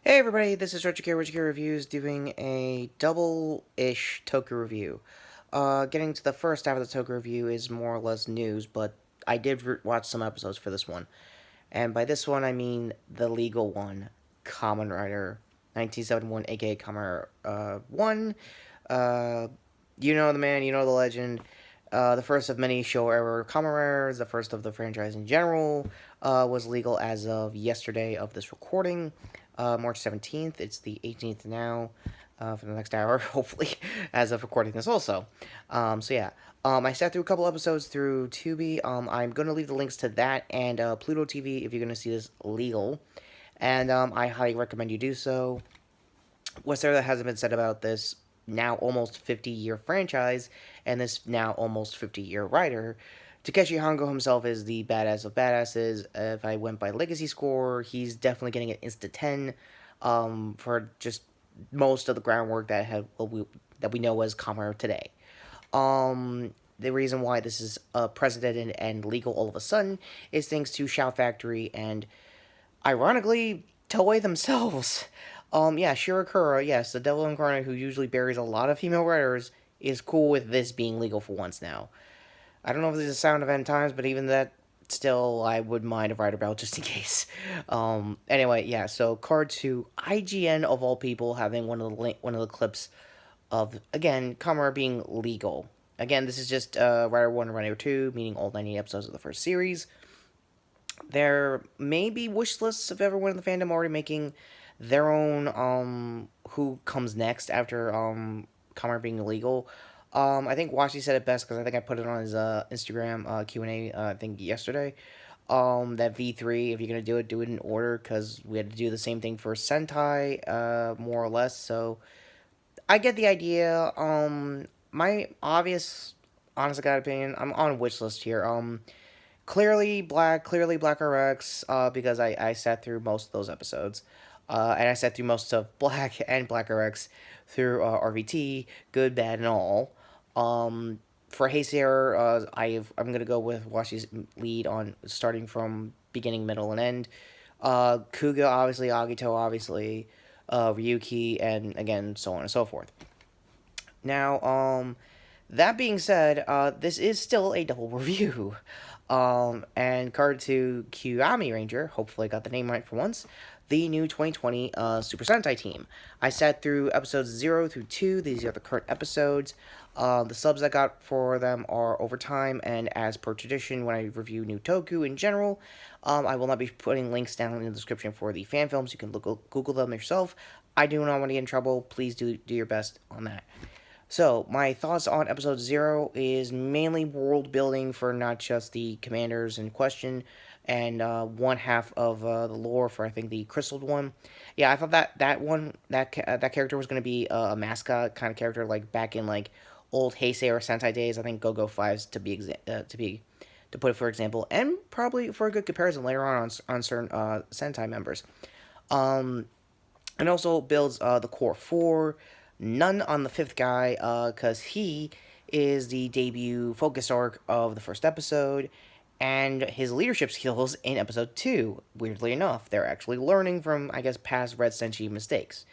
Hey everybody, this is Retrokid Reviews doing a double-ish Toku review. Getting to the first half of the Toku review is more or less news, but I did watch some episodes for this one. And by this one, I mean the legal one, Kamen Rider 1971, aka Kamen 1. Uh, you know the man, you know the legend. The first of many show-era Kamen Riders, the first of the franchise in general, was legal as of yesterday of this recording, March 17th. It's the 18th now, for the next hour, hopefully, as of recording this also. So yeah, I sat through a couple episodes through Tubi. I'm going to leave the links to that and Pluto TV if you're going to see this legal. And I highly recommend you do so. What's there that hasn't been said about this now almost 50-year franchise and this now almost 50-year writer? Takeshi Hongo himself is the badass of badasses. If I went by legacy score, he's definitely getting an insta 10 for just most of the groundwork that we know as Kamen today. The reason why this is precedented and legal all of a sudden is thanks to Shout Factory and, ironically, Toei themselves. Yeah, Shirakura, yes, the devil incarnate who usually buries a lot of female writers, is cool with this being legal for once now. I don't know if this is a sound of end times, but even that, still, I would mind a writer belt just in case. Anyway, yeah, so card to IGN of all people having one of the clips of, again, Kamara being legal. Again, this is just Rider 1 and Rider 2, meaning all 90 episodes of the first series. There may be wish lists of everyone in the fandom already making their own who comes next after Kamara being illegal. I think Washi said it best because I think I put it on his Instagram Q&A I think yesterday. That V3, if you're gonna do it in order because we had to do the same thing for Sentai, more or less. So I get the idea. My obvious, honest to God opinion, I'm on wish list here. Clearly Black RX, because I sat through most of those episodes. And I sat through most of Black and Black RX through RVT, good, bad, and all. For Hayseer, I'm gonna go with Washi's lead on starting from beginning, middle, and end. Kuga, obviously, Agito, obviously, Ryuki, and again, so on and so forth. Now, that being said, this is still a double review. And card to Kirameiger Ranger, hopefully I got the name right for once, the new 2020 Super Sentai team. I sat through episodes 0 through 2. These are the current episodes. The subs I got for them are over time, and as per tradition, when I review new Toku in general, I will not be putting links down in the description for the fan films. You can Google them yourself. I do not want to get in trouble. Please do your best on that. So, my thoughts on episode 0 is mainly world building for not just the commanders in question, and one half of the lore for, I think, the crystalled one. Yeah, I thought that character was going to be a mascot kind of character, like back in like old Heisei or Sentai days. I think Go-Go 5s to put it for example, and probably for a good comparison later on certain Sentai members. Um, and also builds the core four. None on the fifth guy, because he is the debut focus arc of the first episode, and his leadership skills in episode 2, weirdly enough, they're actually learning from, I guess, past Red Senshi mistakes.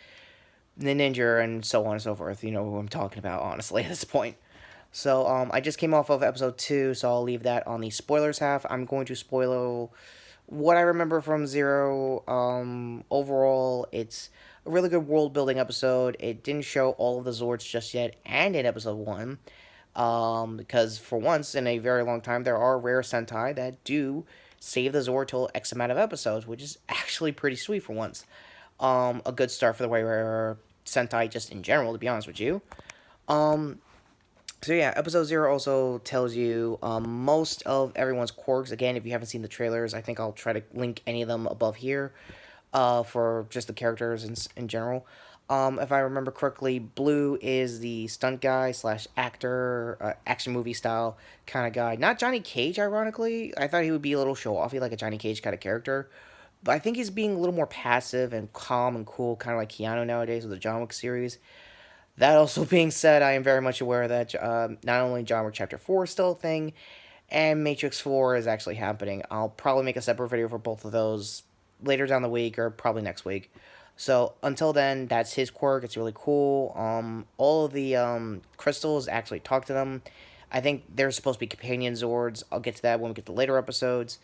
The ninja and so on and so forth, you know who I'm talking about, honestly, at this point. So, I just came off of episode 2, so I'll leave that on the spoilers half. I'm going to spoil what I remember from Zero. Overall, it's a really good world building episode. It didn't show all of the Zords just yet, and in episode 1, because for once in a very long time, there are rare Sentai that do save the Zord till X amount of episodes, which is actually pretty sweet for once. A good start for the way rare Sentai just in general, to be honest with you. Um, so yeah, episode 0 also tells you most of everyone's quirks. Again, if you haven't seen the trailers, I think I'll try to link any of them above here for just the characters in general. If I remember correctly, Blue is the stunt guy slash actor, action movie style kind of guy. Not Johnny Cage, ironically. I thought he would be a little show-offy, like a Johnny Cage kind of character. But I think he's being a little more passive and calm and cool, kind of like Keanu nowadays with the John Wick series. That also being said, I am very much aware that not only John Wick Chapter 4 is still a thing, and Matrix 4 is actually happening. I'll probably make a separate video for both of those later down the week or probably next week. So until then, that's his quirk. It's really cool. All of the crystals actually talk to them. I think they're supposed to be companion Zords. I'll get to that when we get to later episodes.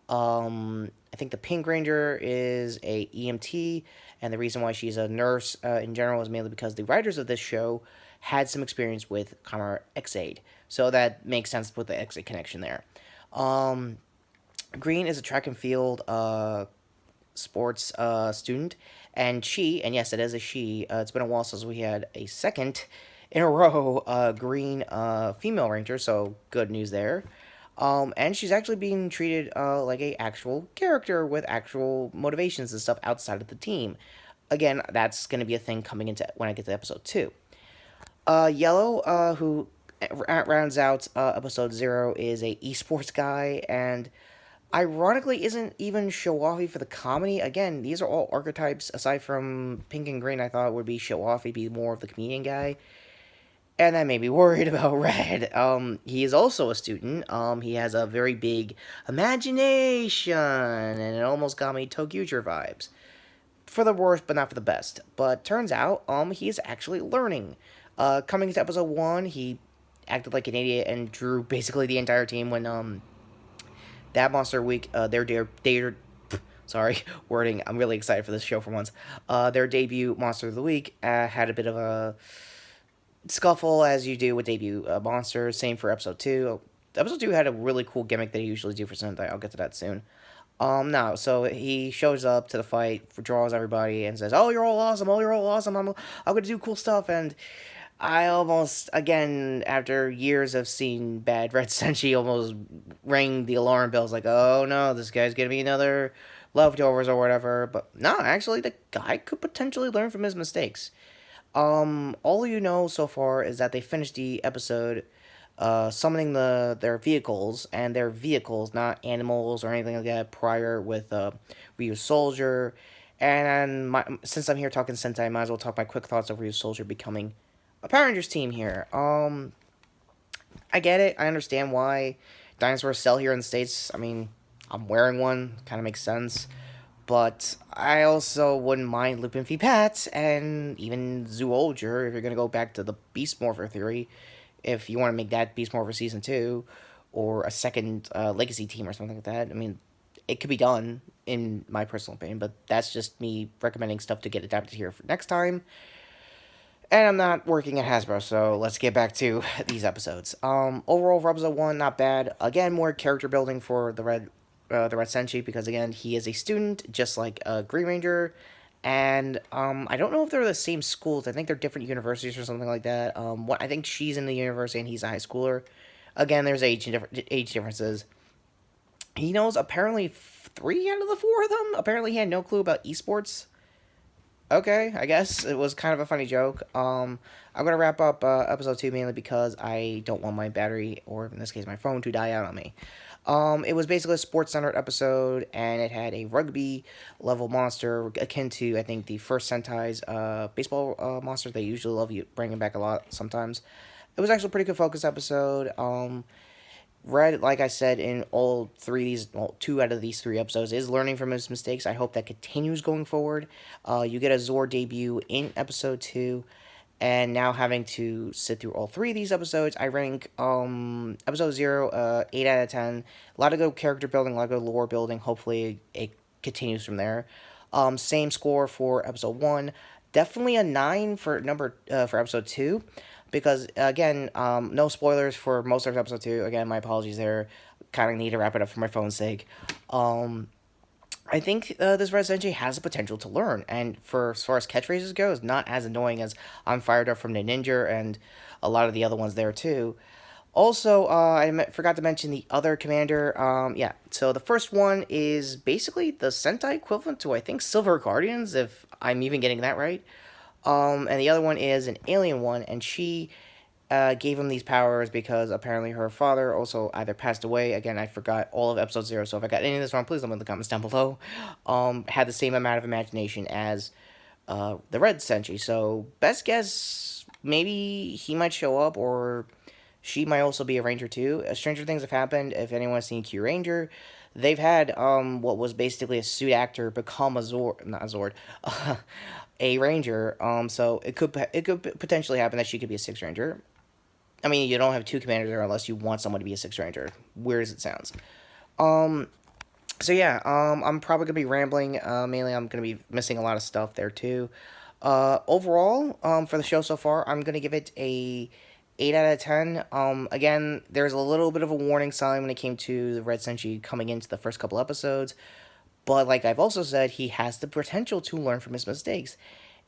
I think the Pink Ranger is a EMT, and the reason why she's a nurse in general is mainly because the writers of this show had some experience with Kamen X-Aid, so that makes sense with the X-Aid connection there. Um, Green is a track and field sports student, and yes, it is a she. It's been a while since we had a second in a row green female ranger, so good news there. And she's actually being treated like a actual character with actual motivations and stuff outside of the team. Again, that's going to be a thing coming into when I get to episode 2. Yellow, who rounds out episode 0, is a esports guy, and ironically isn't even show-offy for the comedy. Again, these are all archetypes. Aside from Pink and Green, I thought would be show-offy, be more of the comedian guy. And that made me worried about Red. He is also a student. He has a very big imagination, and it almost got me Tokuger vibes. For the worst, but not for the best. But turns out, he is actually learning. Coming into episode 1, he acted like an idiot and drew basically the entire team when, that Monster Week, sorry, wording, I'm really excited for this show for once. Their debut Monster of the Week had a bit of a scuffle, as you do with debut monsters. Same for episode 2. Episode 2 had a really cool gimmick that he usually do for Sentai. I'll get to that soon. No, so he shows up to the fight, draws everybody, and says, "Oh, you're all awesome! Oh, you're all awesome! I'm gonna do cool stuff." And I almost, again, after years of seeing bad Red Senshi, almost rang the alarm bells like, "Oh no, this guy's gonna be another leftovers or whatever." But no, actually, the guy could potentially learn from his mistakes. All you know so far is that they finished the episode summoning their vehicles, and their vehicles, not animals or anything like that, prior with Ryu Soldier. And since I'm here talking Sentai, I might as well talk my quick thoughts of Ryu Soldier becoming a Power Rangers team here. I get it. I understand why dinosaurs sell here in the States. I mean, I'm wearing one. Kind of makes sense. But I also wouldn't mind Lupin v. Pat and even Zoolger if you're going to go back to the Beast Morpher theory. If you want to make that Beast Morpher Season 2 or a second Legacy team or something like that. I mean, it could be done in my personal opinion, but that's just me recommending stuff to get adapted here for next time. And I'm not working at Hasbro, so let's get back to these episodes. Overall, for episode 1, not bad. Again, more character building for the Red Senshi, because again, he is a student, just like Green Ranger. And I don't know if they're the same schools. I think they're different universities or something like that. I think she's in the university and he's a high schooler. Again, there's age differences. He knows apparently 3 out of the 4 of them. Apparently, he had no clue about esports. Okay, I guess it was kind of a funny joke. I'm gonna wrap up episode 2 mainly because I don't want my battery, or in this case, my phone, to die out on me. It was basically a sports-centered episode, and it had a rugby-level monster akin to, I think, the first Sentai's baseball monster. They usually love bringing back a lot sometimes. It was actually a pretty good focus episode. Red, like I said, in all 2 out of these 3 episodes, is learning from his mistakes. I hope that continues going forward. You get a Zord debut in episode 2, and now having to sit through all 3 of these episodes, I rank episode 0 8 out of 10. A lot of good character building, a lot of good lore building. Hopefully, it continues from there. Same score for episode 1. Definitely a 9 for episode 2. Because, again, no spoilers for most of episode 2. Again, my apologies there. Kind of need to wrap it up for my phone's sake. I think this Red Senshi has the potential to learn. And as far as catchphrases go, it's not as annoying as I'm Fired Up from the Ninja and a lot of the other ones there, too. Also, I forgot to mention the other commander. Yeah, so the first one is basically the Sentai equivalent to, I think, Silver Guardians, if I'm even getting that right. And the other one is an alien one, and she gave him these powers because apparently her father also either passed away. Again, I forgot all of episode 0, so if I got any of this wrong, please let me know in the comments down below. Had the same amount of imagination as the Red Senshi, so best guess, maybe he might show up, or she might also be a ranger too. Stranger things have happened. If anyone's seen Q Ranger, they've had what was basically a suit actor become a Zord, not a Zord, a Ranger. So it could potentially happen that she could be a Six Ranger. I mean, you don't have two commanders there unless you want someone to be a Six Ranger. Weird as it sounds. Um, so yeah, I'm probably gonna be rambling. Mainly, I'm gonna be missing a lot of stuff there too. Overall, for the show so far, I'm gonna give it a 8 out of 10. Again, there's a little bit of a warning sign when it came to the Red Senshi coming into the first couple episodes, but like I've also said, he has the potential to learn from his mistakes,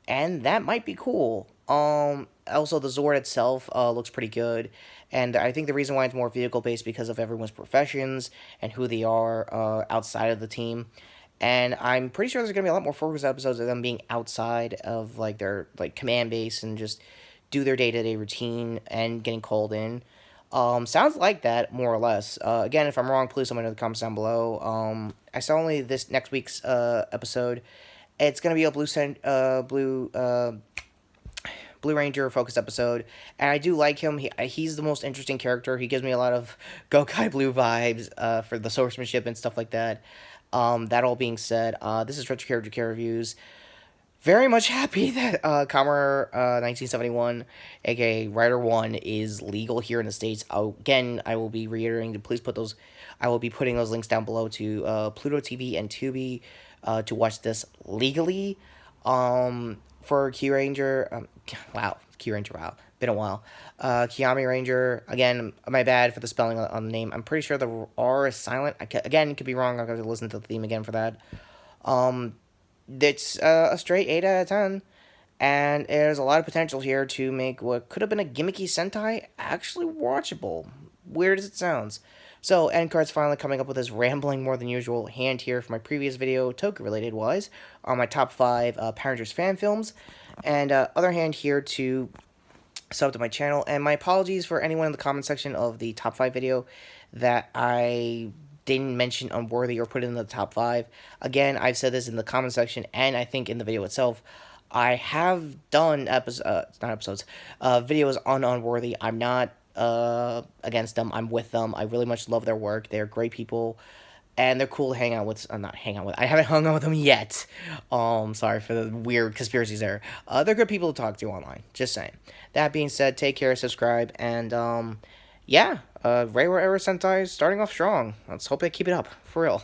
and that might be cool. Also the Zord itself looks pretty good, and I think the reason why it's more vehicle based because of everyone's professions and who they are outside of the team. And I'm pretty sure there's gonna be a lot more focus episodes of them being outside of like their like command base and just do their day to day routine and getting called in. Sounds like that more or less. Again, if I'm wrong, please let me know in the comments down below. I saw only this next week's episode. It's gonna be a Blue Ranger focused episode, and I do like him. He's the most interesting character. He gives me a lot of Gokai Blue vibes for the swordsmanship and stuff like that. That all being said, this is Retrokid Character Reviews. Very much happy that Kamen 1971, aka Rider 1, is legal here in the States. Again, I will be reiterating to please put those. I will be putting those links down below to Pluto TV and Tubi to watch this legally. For Q Ranger, wow, Q Ranger, wow, been a while. Kiami Ranger, again, my bad for the spelling on the name. I'm pretty sure the R is silent. Again, could be wrong. I'll have to listen to the theme again for that. It's a straight 8 out of 10, and there's a lot of potential here to make what could have been a gimmicky Sentai actually watchable. Weird as it sounds. So, end card's finally coming up with this rambling more than usual hand here for my previous video, Toku related wise, on my top 5 Power Rangers fan films, and other hand here to sub to my channel. And my apologies for anyone in the comment section of the top 5 video that I didn't mention unworthy or put in the top 5. Again, I've said this in the comment section and I think in the video itself. I have done videos on unworthy. I'm not against them. I'm with them. I really much love their work. They're great people, and they're cool to hang out with. Not hang out with. I haven't hung out with them yet. Sorry for the weird conspiracies there. They're good people to talk to online. Just saying. That being said, take care, subscribe, and yeah, Reiwa era Sentai starting off strong. Let's hope they keep it up for real.